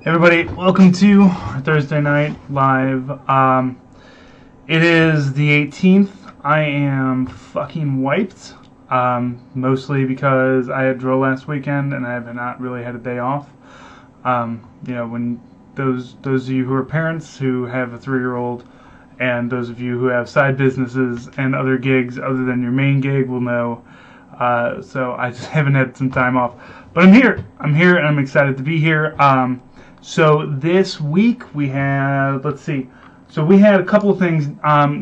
Everybody, welcome to Thursday Night Live. It is the 18th. I am fucking wiped. Mostly because I had drill last weekend and I have not really had a day off. When those of you who are parents who have a 3-year-old and those of you who have side businesses and other gigs other than your main gig will know. So I just haven't had some time off. But I'm here. I'm here and I'm excited to be here. So this week we had, let's see. So we had a couple of things.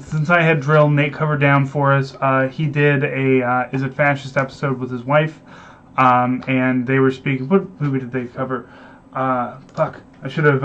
Since I had drill, Nate covered down for us. He did a Is It Fascist episode with his wife. And they were speaking. What movie did they cover? Fuck. I should have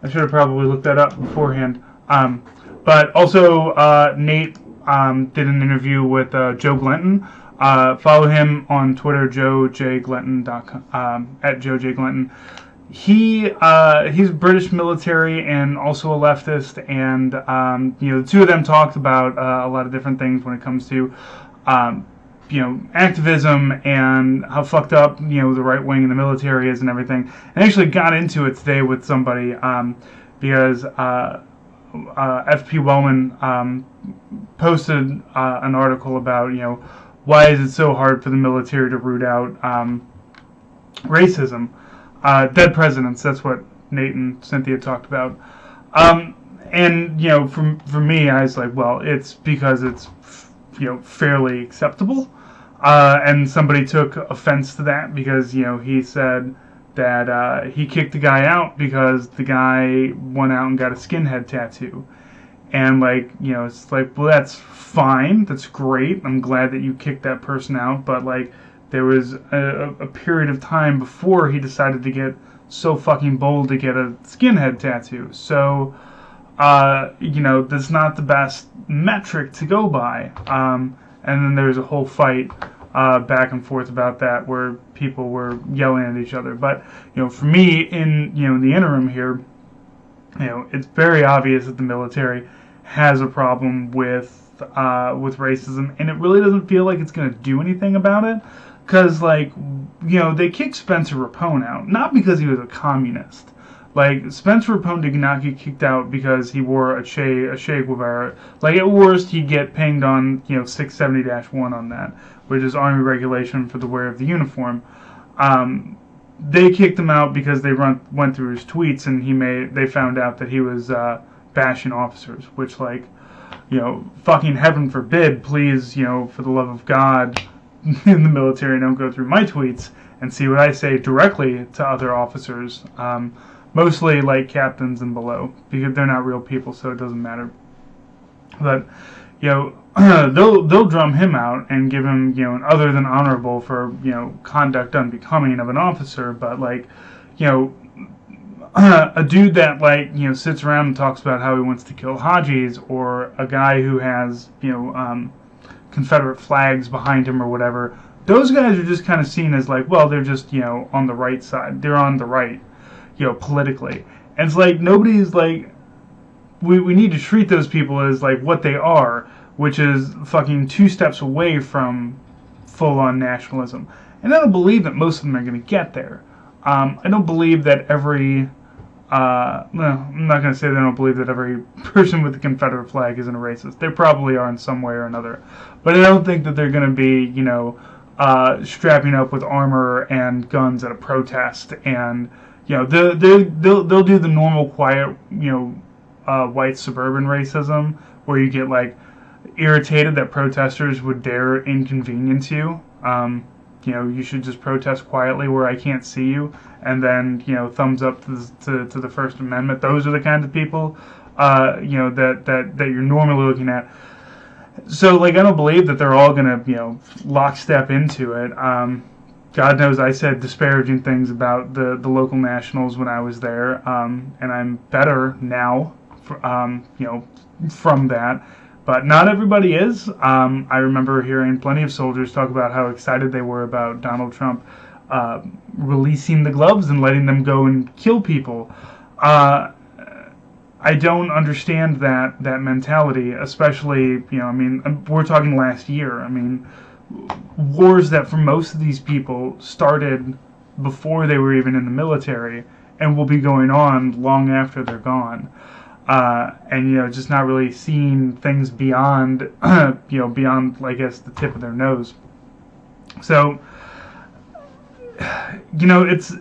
probably looked that up beforehand. But also Nate did an interview with Joe Glenton. Follow him on Twitter, joejglenton.com, at joejglenton. He's British military and also a leftist, and the two of them talked about a lot of different things when it comes to activism and how fucked up the right wing in the military is and everything. And I actually got into it today with somebody because F.P. Wellman posted an article about why is it so hard for the military to root out racism. Dead presidents, that's what Nate and Cynthia talked about. And for me, I was like, well, it's because it's, fairly acceptable. And somebody took offense to that because, he said that he kicked the guy out because the guy went out and got a skinhead tattoo. And, it's like, well, that's fine. That's great. I'm glad that you kicked that person out. But, there was a period of time before he decided to get so fucking bold to get a skinhead tattoo. So, that's not the best metric to go by. And then there was a whole fight back and forth about that where people were yelling at each other. But, for me, in the interim here, it's very obvious that the military has a problem with racism, and it really doesn't feel like it's going to do anything about it. Because, they kicked Spencer Rapone out, not because he was a communist. Spencer Rapone did not get kicked out because he wore a Che Guevara. At worst, he'd get pinged on, 670-1 on that, which is Army regulation for the wear of the uniform. They kicked him out because they went through his tweets, and they found out that he was bashing officers, which, fucking heaven forbid, please, for the love of God, in the military, don't go through my tweets and see what I say directly to other officers, mostly captains and below, because they're not real people, so it doesn't matter. But they'll drum him out and give him an other than honorable for conduct unbecoming of an officer. But a dude that sits around and talks about how he wants to kill Hajis, or a guy who has Confederate flags behind him or whatever, those guys are just kind of seen as they're just on the right side, they're on the right politically, and it's nobody's we need to treat those people as what they are, which is fucking 2 steps away from full-on nationalism. And I don't believe that most of them are going to get there. I don't believe that every I'm not going to say that I don't believe that every person with the Confederate flag isn't a racist. They probably are in some way or another. But I don't think that they're going to be, strapping up with armor and guns at a protest. And, they'll do the normal, quiet, white suburban racism where you get, irritated that protesters would dare inconvenience you. You should just protest quietly where I can't see you, and then, thumbs up to the First Amendment. Those are the kinds of people, that you're normally looking at. So, I don't believe that they're all gonna, lockstep into it. God knows I said disparaging things about the local nationals when I was there, and I'm better now, from that. But not everybody is. I remember hearing plenty of soldiers talk about how excited they were about Donald Trump releasing the gloves and letting them go and kill people. I don't understand that mentality, especially, we're talking last year. Wars that for most of these people started before they were even in the military and will be going on long after they're gone. And just not really seeing things beyond beyond, I guess, the tip of their nose. So it's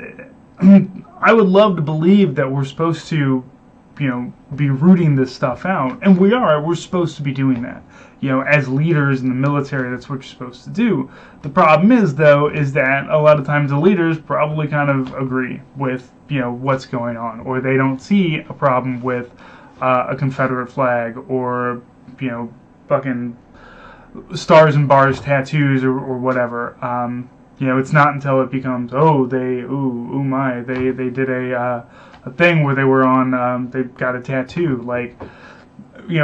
I would love to believe that we're supposed to be rooting this stuff out, and we're supposed to be doing that. As leaders in the military, that's what you're supposed to do. The problem is, though, is that a lot of times the leaders probably kind of agree with what's going on, or they don't see a problem with a Confederate flag, or fucking stars and bars tattoos, or whatever. It's not until it becomes, they did a thing where they were on, they got a tattoo. Like,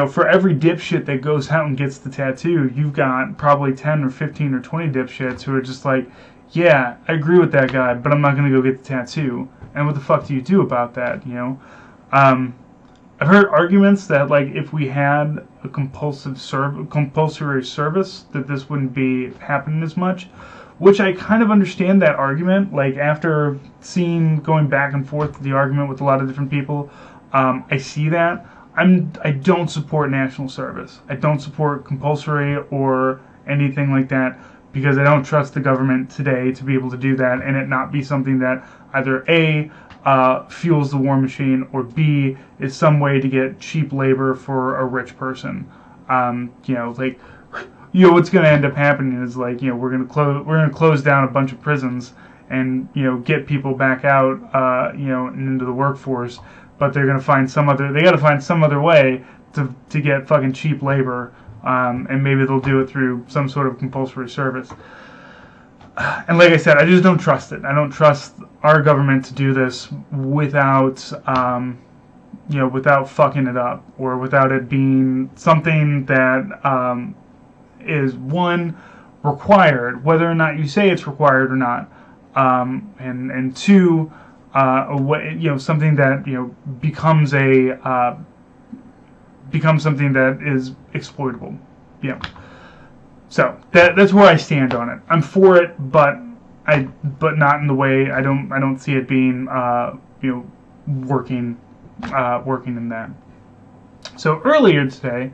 for every dipshit that goes out and gets the tattoo, you've got probably 10 or 15 or 20 dipshits who are just like, yeah, I agree with that guy, but I'm not going to go get the tattoo. And what the fuck do you do about that, I've heard arguments that, like, if we had a compulsory service, that this wouldn't be happening as much, which I kind of understand that argument. Like, after going back and forth the argument with a lot of different people, I see that. I don't support national service. I don't support compulsory or anything like that, because I don't trust the government today to be able to do that, and it not be something that either A, fuels the war machine, or B, is some way to get cheap labor for a rich person. What's going to end up happening is, like, we're going to close down a bunch of prisons and get people back out and into the workforce, but they're going to find they got to find some other way to get fucking cheap labor, and maybe they'll do it through some sort of compulsory service. And like I said, I just don't trust it. I don't trust our government to do this without without fucking it up, or without it being something that is, one, required, whether or not you say it's required or not, and two, something that becomes something that is exploitable. So that's where I stand on it. I'm for it, but not in the way. I don't see it being working in that. So earlier today,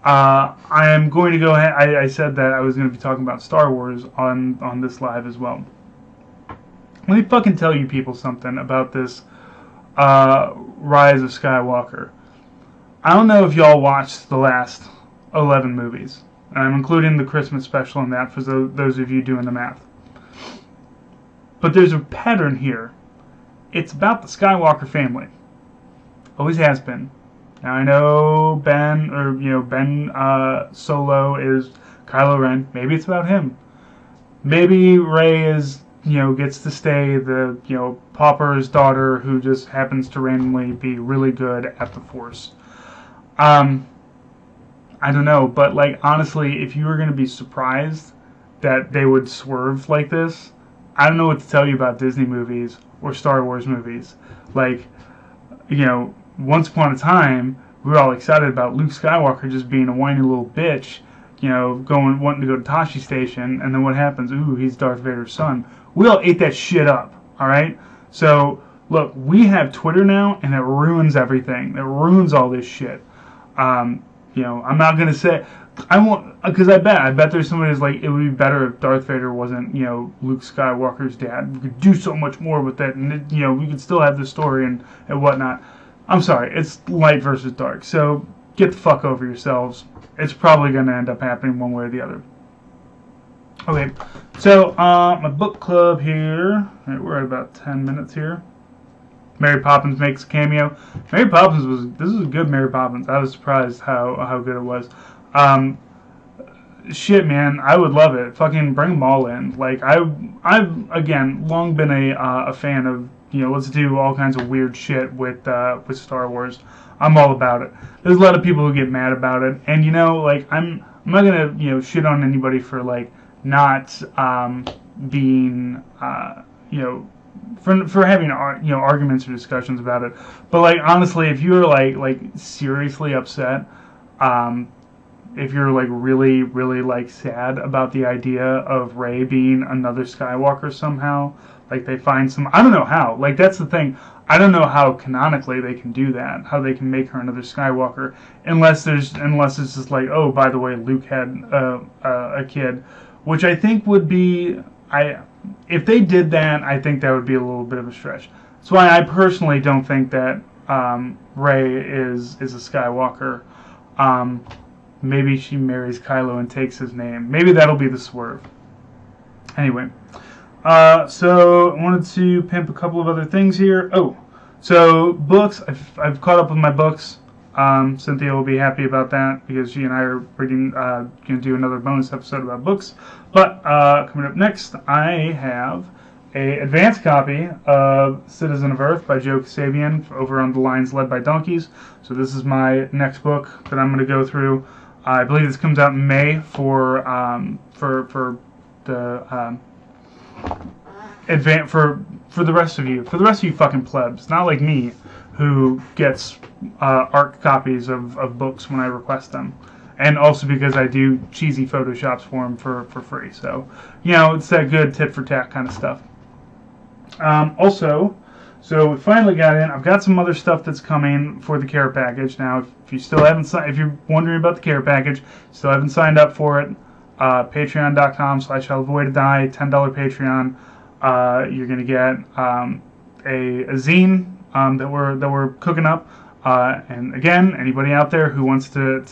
I am going to go ahead. I said that I was going to be talking about Star Wars on this live as well. Let me fucking tell you people something about this Rise of Skywalker. I don't know if y'all watched the last 11 movies. And I'm including the Christmas special in that for those of you doing the math. But there's a pattern here. It's about the Skywalker family. Always has been. Now I know Ben Solo is Kylo Ren. Maybe it's about him. Maybe Rey is gets to stay the pauper's daughter who just happens to randomly be really good at the Force. I don't know, but, like, honestly, if you were going to be surprised that they would swerve like this, I don't know what to tell you about Disney movies or Star Wars movies. Like, once upon a time, we were all excited about Luke Skywalker just being a whiny little bitch, wanting to go to Tashi Station, and then what happens? Ooh, he's Darth Vader's son. We all ate that shit up, alright? So, look, we have Twitter now, and it ruins everything. It ruins all this shit. I'm not gonna say I won't, because I bet there's somebody who's like, it would be better if Darth Vader wasn't Luke Skywalker's dad. We could do so much more with that, and we could still have the story and whatnot. I'm sorry, it's light versus dark. So get the fuck over yourselves. It's probably gonna end up happening one way or the other. Okay, so my book club here. All right, we're at about 10 minutes here. Mary Poppins makes a cameo. Mary Poppins this was a good Mary Poppins. I was surprised how good it was. Shit, man, I would love it. Fucking bring them all in. Like, I've again long been a fan of let's do all kinds of weird shit with Star Wars. I'm all about it. There's a lot of people who get mad about it, and like, I'm not gonna shit on anybody for like not being for having arguments or discussions about it. But like, honestly, if you were like seriously upset, if you're like really, really like sad about the idea of Rey being another Skywalker somehow. Like they find some, I don't know how. Like that's the thing. I don't know how canonically they can do that. How they can make her another Skywalker, unless it's just like, oh, by the way, Luke had a kid, which I think would be if they did that, I think that would be a little bit of a stretch. That's why I personally don't think that Rey is a Skywalker. Maybe she marries Kylo and takes his name. Maybe that'll be the swerve. Anyway, so I wanted to pimp a couple of other things here. Oh, so books. I've caught up with my books. Cynthia will be happy about that because she and I are reading. Going to do another bonus episode about books. But coming up next, I have a advanced copy of Citizen of Earth by Joe Kassabian over on The Lions Led by Donkeys. So this is my next book that I'm going to go through. I believe this comes out in May for the for the rest of you, fucking plebs, not like me, who gets ARC copies of books when I request them, and also because I do cheesy photoshops for them for free. So it's that good tit for tat kind of stuff. Also, so we finally got in. I've got some other stuff that's coming for the care package. Now, if you still haven't if you're wondering about the care package, still haven't signed up for it, patreon.com/I'llAvoidADie, $10 Patreon. You're gonna get a zine that we're cooking up. And again, anybody out there who wants to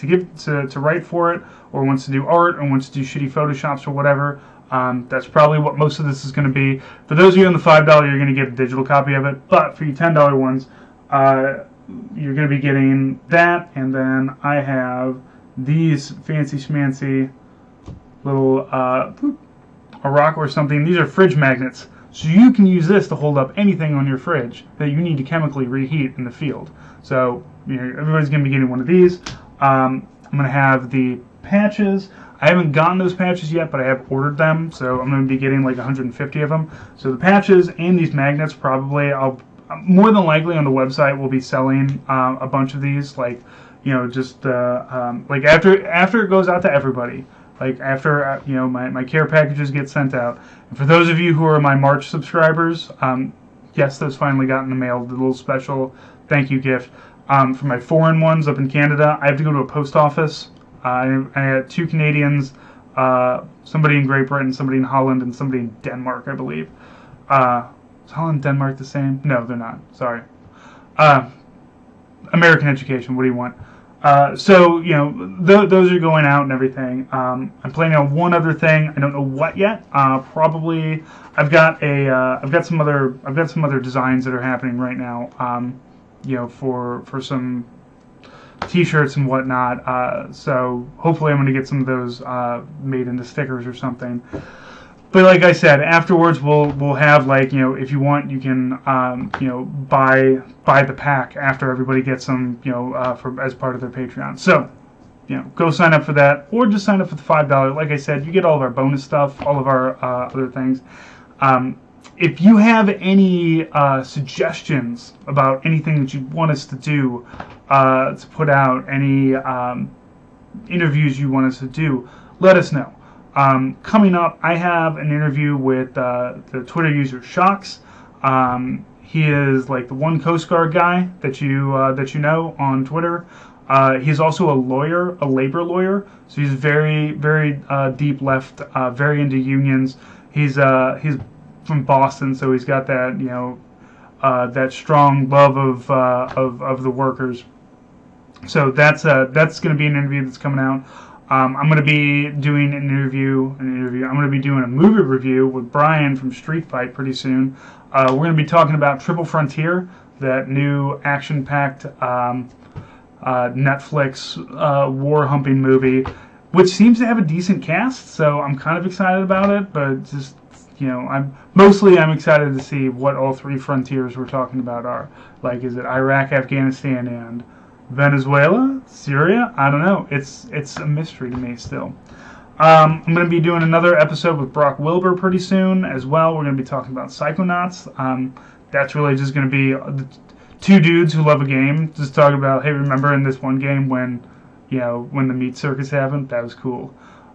write for it, or wants to do art, or wants to do shitty photoshops or whatever. That's probably what most of this is going to be. For those of you on the $5, you're going to get a digital copy of it. But for you $10 ones, you're going to be getting that. And then I have these fancy schmancy little a rock or something. These are fridge magnets. So you can use this to hold up anything on your fridge that you need to chemically reheat in the field. So everybody's going to be getting one of these. I'm going to have the patches. I haven't gotten those patches yet, but I have ordered them, so I'm going to be getting like 150 of them. So the patches and these magnets, probably, more than likely on the website, we'll be selling a bunch of these, like, just like after it goes out to everybody, like after my care packages get sent out. And for those of you who are my March subscribers, yes, those finally got in the mail, the little special thank you gift. For my foreign ones up in Canada, I have to go to a post office. I had 2 Canadians, somebody in Great Britain, somebody in Holland, and somebody in Denmark, I believe. Is Holland and Denmark the same? No, they're not. Sorry. American education, what do you want? So, those are going out and everything. I'm planning on one other thing. I don't know what yet. Probably, I've got some other designs that are happening right now. For some T-shirts and whatnot, so hopefully I'm going to get some of those made into stickers or something. But like I said, afterwards we'll have, like, if you want, you can buy the pack after everybody gets them, as part of their Patreon. So go sign up for that, or just sign up for the $5. Like I said, you get all of our bonus stuff, all of our other things. If you have any suggestions about anything that you want us to do, to put out, any interviews you want us to do, let us know. Coming up, I have an interview with the Twitter user Shocks. He is like the one Coast Guard guy that you know on Twitter. He's also a lawyer, a labor lawyer. So he's very, very deep left, very into unions. He's from Boston, so he's got that that strong love of the workers. So that's going to be an interview that's coming out. I'm going to be doing an interview. I'm going to be doing a movie review with Brian from Street Fight pretty soon. We're going to be talking about Triple Frontier, that new action-packed Netflix war-humping movie, which seems to have a decent cast. So I'm kind of excited about it, but just I'm excited to see what all 3 frontiers we're talking about are. Like, is it Iraq, Afghanistan, and Venezuela, Syria? I don't know. It's a mystery to me still. I'm going to be doing another episode with Brock Wilbur pretty soon as well. We're going to be talking about Psychonauts. That's really just going to be 2 dudes who love a game, just talking about, hey, remember in this one game when when the meat circus happened. That was cool.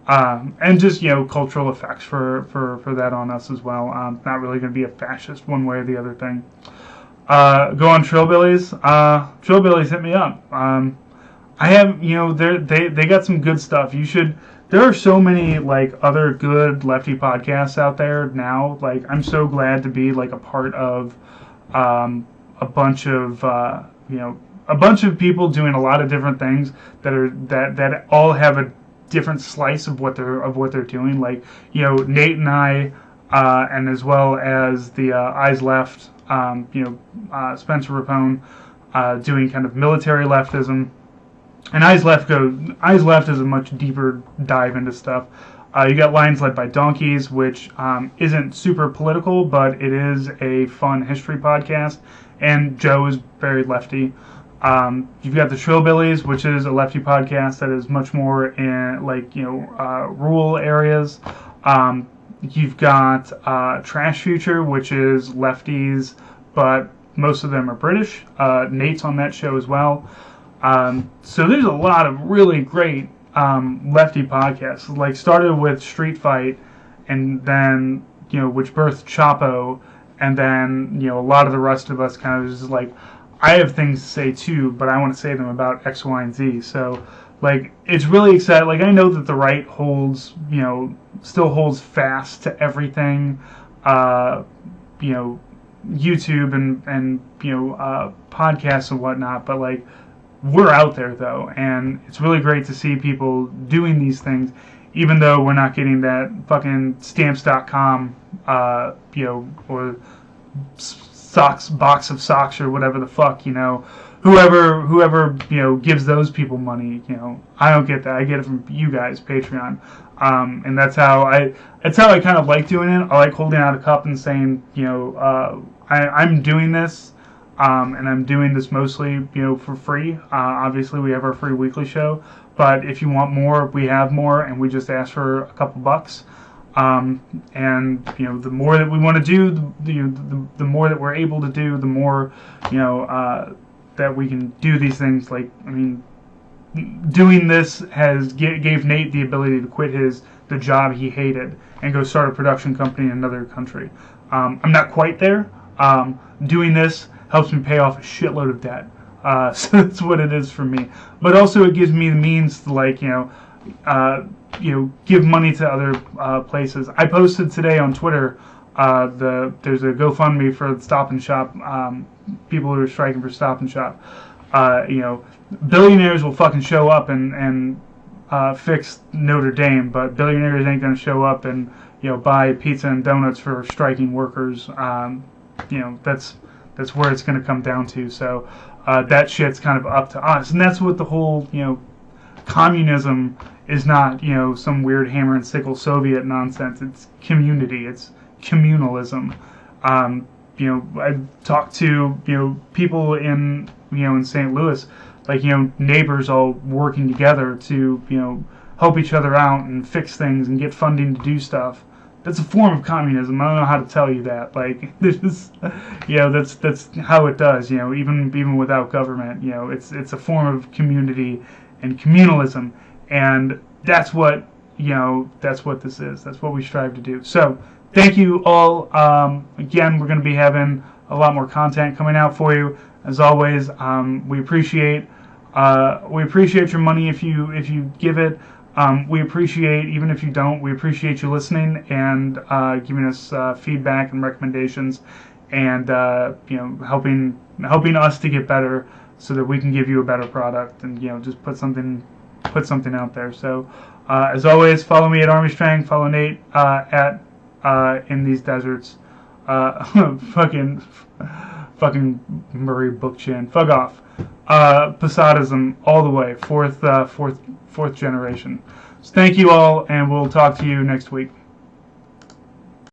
And just, cultural effects for that on us as well. Not really going to be a fascist one way or the other thing. Go on Trillbillies. Trillbillies, hit me up. I have, they got some good stuff. You should. There are so many like other good lefty podcasts out there now. Like, I'm so glad to be like a part of a bunch of a bunch of people doing a lot of different things that all have a different slice of what they're doing. Like, Nate and I, and as well as the Eyes Left, Spencer Rapone, doing kind of military leftism. And Eyes Left is a much deeper dive into stuff. You got Lions Led by Donkeys, which isn't super political, but it is a fun history podcast. And Joe is very lefty. You've got the Trillbillies, which is a lefty podcast that is much more in rural areas. You've got Trash Future, which is lefties, but most of them are British. Nate's on that show as well. So there's a lot of really great lefty podcasts. Like, started with Street Fight, and then which birthed Chapo, and then a lot of the rest of us kind of just like, I have things to say too, but I want to say them about X, Y, and Z. So like, it's really exciting. Like, I know that the right holds still holds fast to everything. YouTube and podcasts and whatnot, but like, we're out there though, and it's really great to see people doing these things, even though we're not getting that fucking stamps.com, or box of socks or whatever the fuck, whoever gives those people money, I don't get that. I get it from you guys, Patreon, and that's how I kind of like doing it. I like holding out a cup and saying, I'm doing this. And I'm doing this mostly, for free. Obviously, we have our free weekly show, but if you want more, we have more, and we just ask for a couple bucks. And the more that we want to do, the more that we're able to do, the more, that we can do these things. Like, I mean, doing this gave Nate the ability to quit the job he hated and go start a production company in another country. I'm not quite there. Doing this helps me pay off a shitload of debt. So that's what it is for me. But also it gives me the means to give money to other places. I posted today on Twitter, there's a GoFundMe for Stop and Shop, people who are striking for Stop and Shop. Billionaires will fucking show up and fix Notre Dame, but billionaires ain't gonna show up and buy pizza and donuts for striking workers. That's where it's going to come down to. So that shit's kind of up to us. And that's what the whole, communism is not, some weird hammer and sickle Soviet nonsense. It's community. It's communalism. I talked to, people in, in St. Louis, like, neighbors all working together to, help each other out and fix things and get funding to do stuff. That's a form of communism. I don't know how to tell you that. Like, there's, that's how it does. Even without government, it's a form of community and communalism, and that's what this is. That's what we strive to do. So, thank you all. Again, we're going to be having a lot more content coming out for you. As always, we appreciate your money if you give it. We appreciate, even if you don't, we appreciate you listening and giving us feedback and recommendations, and helping us to get better so that we can give you a better product and just put something out there. So as always, follow me at Army Strang. Follow Nate at In These Deserts. Fucking Murray Bookchin. Fuck off. Posadism all the way. Fourth generation. So thank you all, and we'll talk to you next week.